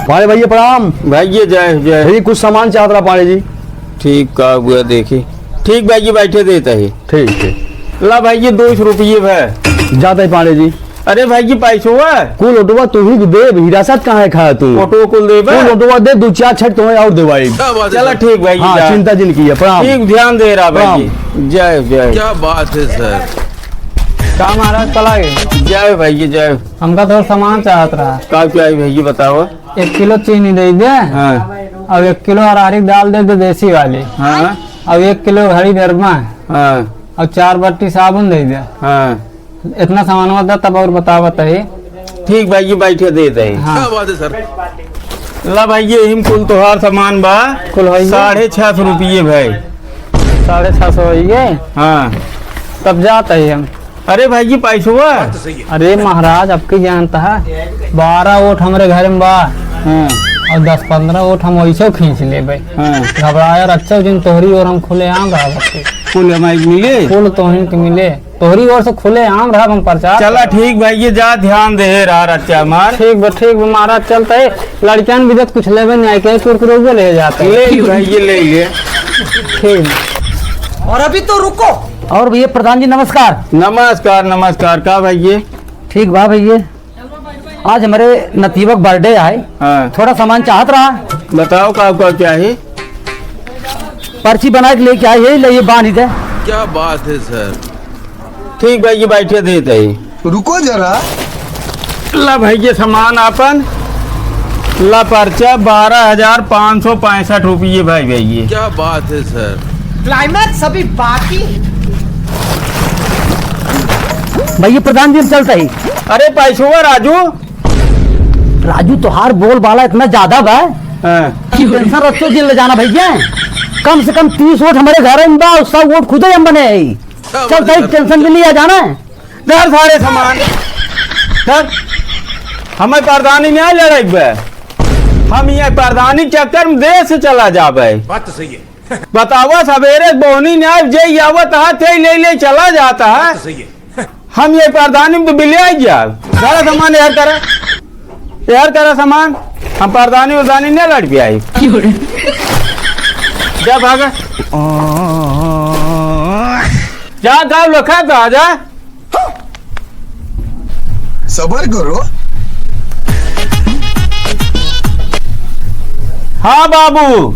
पाड़े भैया प्रणाम। भैया जय जय। भैया कुछ सामान चाहत रहा पाड़े जी। ठीक का हुआ देखी। ठीक भैया बैठे देता है। ठीक है ला भैया 200 रुपये भाई जाता है पाड़े जी। अरे भाई पैसो है कुल ऑटोवा तू ही दे, हिरासत कहाँ है खाया तू? ऑटो कुल दे कुल ऑटोवा दे, 2-4 छठ तुम्हें और देवाई। चला ठीक भाई। हाँ चिंता जिन की है। प्रणाम। ठीक ध्यान दे रहा भाई। जय जय। क्या बात है सर। क्या महाराज चला गए? जय भैया जय। हमका थोड़ा सामान चाहत रहा। का क्या है भैया बताओ। 1 किलो चीनी दे दे। हाँ और 1 किलो हरारी दाल दे दे देसी वाली। हाँ और 1 किलो हरी दरमा हाँ और 4 बट्टी साबुन दे दे। हाँ इतना सामान होता तब और बताइए। ठीक भाई बैठे देते है। हाँ क्या बात है सर। ला भैया हिम कुल तोहार सामान बा कुल है 650 रुपये भाई। 650 हो गए। हाँ तब जाते है हम। अरे भाई पैसो है। अरे महाराज आपकी जानता है 12 वोट हमारे घर में बा। हाँ और 10-15 वोट हम वैसे खींच ले भाई। हाँ घबराया अच्छा जिन तोहरी और हम खुले आम रहा बच्चे। कुल हमारे मिले। कुल तोहरी के मिले तोहरी ओर से खुले आम रहा हम प्रचार। चला ठीक भाई जा ध्यान दे रहा रच्चा मार। ठीक महाराज चलता है। लड़कियां भी जब कुछ लेवे नहीं आए के कुरकुरे ले जाते हैं। ले भाई ले ठीक। और अभी तो रुको। और भैया प्रधान जी नमस्कार। नमस्कार नमस्कार। का भैया ठीक बा भैया, आज हमारे नतीबक बर्थडे है। हाँ थोड़ा सामान चाहत रहा। बताओ का क्या है। पर्ची बना के लेके आए, यही ले बांध दे। क्या बात है सर। ठीक भाई बैठे देते है। रुको जरा। ला भैया सामान अपन ला पर्चा 12,565 रुपये भाई भैया। क्या बात है सर। क्लाइमैक्स अभी बाकी। भैया प्रधान जी चलता ही। अरे पैसो है राजू। राजू तोहार बोल बाला इतना ज्यादा बा। हाँ टेंशन रखो जिन ले जाना भैया। कम से कम 30 वोट हमारे घर में बा, 100 वोट खुद ही हम बने। चलता ही टेंशन भी लिया जाना। धर सारे सामान धर। हमें प्रधानी नहीं लड़ाई बे। हम ये प्रधानी चक्कर में देश से चला जाबे। बात तो सही है। बतावा सवेरे बोनी न्याय जय आवत हाथ ले चला जाता है। सही है। हम ये प्रधानी में तो बिले आई जा सारा सामान यार करा सामान। हम प्रधानी उर्धानी नहीं लड़ पे आई। जा भागा जा गाँव लखा तो आजा। सबर करो। हाँ बाबू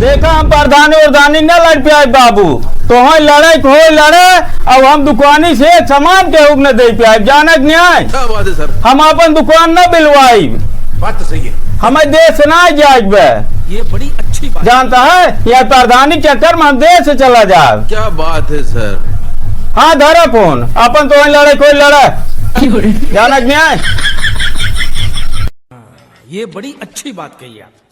देखा हम प्रधानी उर्धानी न लड़ पे आए बाबू। तो लड़े को लड़े अब हम दुकानी से सामान के हुक न दे पे आए। जानक न्याय क्या बात है सर। हम अपन दुकान न बिलवाई। बात तो सही है। हमें देश ना जाए। ये बड़ी अच्छी बात। जानता है यह प्रधानी चक्कर में हम देश से चला जाए। क्या बात है सर। हाँ धरा फोन अपन तो लड़े कोई लड़े। जानक न्याय ये बड़ी अच्छी बात कही आप।